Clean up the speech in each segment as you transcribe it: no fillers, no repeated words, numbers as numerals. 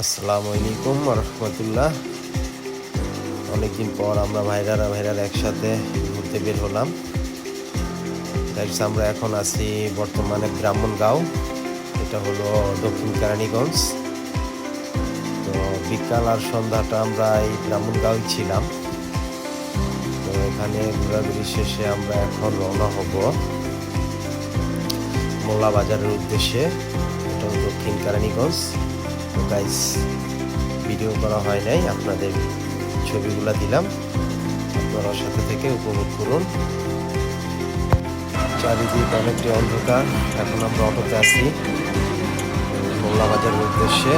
আসসালামু আলাইকুম রহমতুল্লাহ। অনেকদিন পর আমরা ভাইরারা একসাথে ঘুরতে বের হলাম। আমরা এখন আছি বর্তমানে ব্রাহ্মণগাঁও, এটা হলো দক্ষিণ কেরানীগঞ্জ। তো বিকাল আর সন্ধ্যাটা আমরা এই ব্রাহ্মণগাঁওই ছিলাম। তো এখানে ঘোরাঘুরি শেষে আমরা এখন রওনা হব মোল্লা বাজারের উদ্দেশ্যে, এটা দক্ষিণ কেরানীগঞ্জ। তো গাইস, ভিডিও করা হয় নাই, আপনাদের ছবিগুলো দিলাম, আপনারা সাথে থেকে উপভোগ করুন। চারিদিক অনেকটি অন্ধকার। এখন আমরা অটোতে আছি মোল্লা বাজারের উদ্দেশ্যে।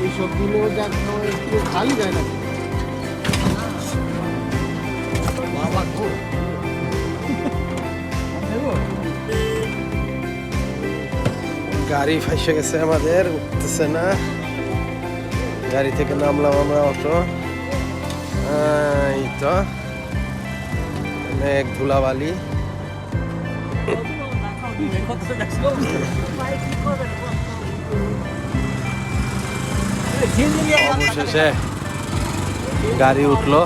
এইসব দিনেও যা একটু খালি যায় না গাড়ি ফাইসে গেছে আমাদের, উঠতেছে না। গাড়ি থেকে নামলাম আমরা, অটো এই তো অনেক ধুলাবালি। অবশেষে গাড়ি উঠলো।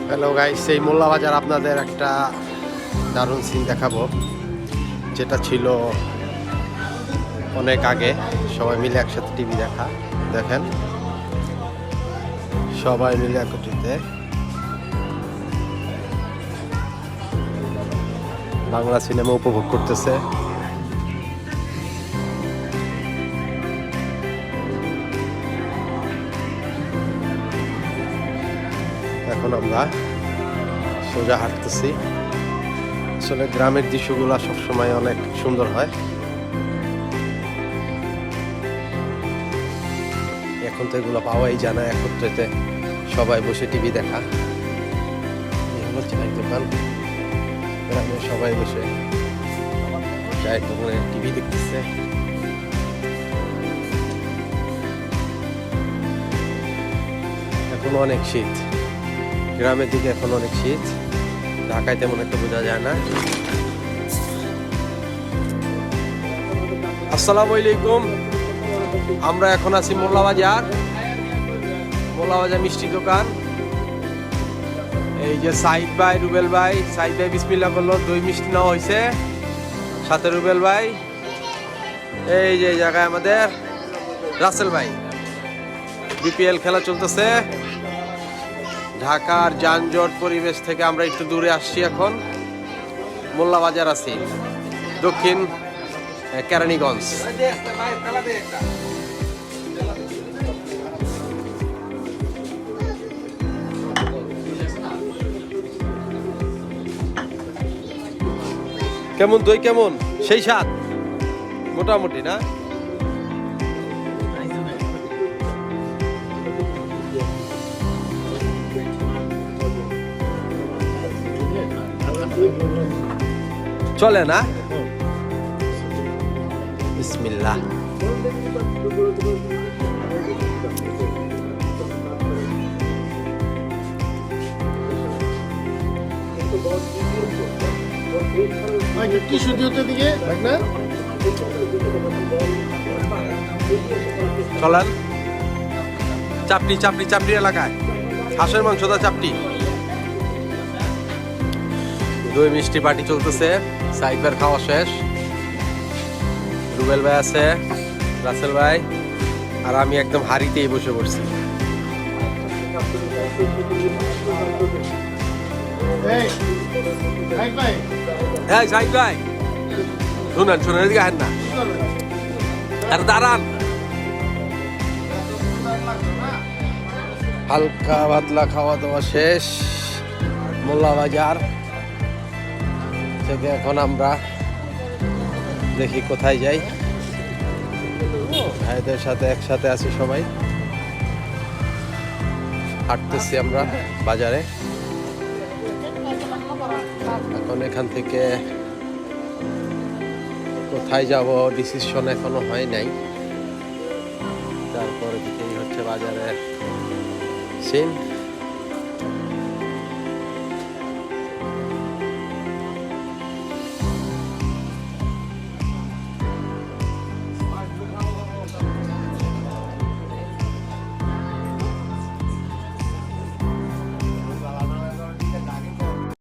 হ্যালো গাইস, এই মোল্লা বাজার আপনাদের একটা দারুণ সিন দেখাবো, যেটা ছিল অনেক আগে। সবাই মিলে একসাথে টিভি দেখা, দেখেন সবাই মিলে একত্রিত বাংলা সিনেমা উপভোগ করতেছে। এখন আমরা সোজা হাঁটতেছি। আসলে গ্রামের দৃশ্যগুলো সবসময় অনেক সুন্দর হয়। এখন তো এগুলো পাওয়াই যায় না, একত্রিতে সবাই বসে টিভি দেখা। এগুলো চায়ের দোকান, গ্রামে সবাই বসে চায়ের দোকানে টিভি দেখতেছে। এখন অনেক শীত, গ্রামের দিকে এখন অনেক শীত, ঢাকায় তেমন একটা বোঝা যায় না। আসসালামু আলাইকুম। আমরা এখন আছি মোল্লা বাজার মিষ্টি দোকান। এই যে সাইদ ভাই, রুবেল ভাই, সাইদ ভাই বিসমিল্লাহ করলো, দই মিষ্টি নেওয়া হয়েছে, সাথে রুবেল ভাই। এই যে জায়গায় আমাদের রাসেল ভাই, বিপিএল খেলা চলতেছে। ঢাকার যানজট পরিবেশ থেকে আমরা একটু দূরে আসছি, এখন মোল্লা বাজার আছি, দক্ষিণ কেরানীগঞ্জ। কেমন দই, কেমন সেই স্বাদ? মোটামুটি না? চলে না? বিসমিল্লাহ। টিস্যু দিতে দিকে না চলেন চাপটি চাপটি চাপটি এলাকায় হাঁসের মাংস দা চাপটি। দই মিষ্টি পার্টি চলতেছে, সাইবার খাওয়া শেষ। রুবেল ভাই আছে, রাসেল ভাই, আর আমি একদম হাড়িতেই বসে পড়ছি। হ্যাঁ সাইদ ভাই, শুনেন শুনেন, এদিকে আসেন না, আর দাঁড়ান। হালকা পাতলা খাওয়া দাওয়া শেষ মোল্লা বাজার থেকে। এখন আমরা দেখি কোথায় যাই। ভাইদের সাথে একসাথে আছি সবাই, হাঁটতেছি আমরা বাজারে। এখন এখান থেকে কোথায় যাব ডিসিশন এখনো হয় নাই। তারপরে দিকেই হচ্ছে বাজারের সিন।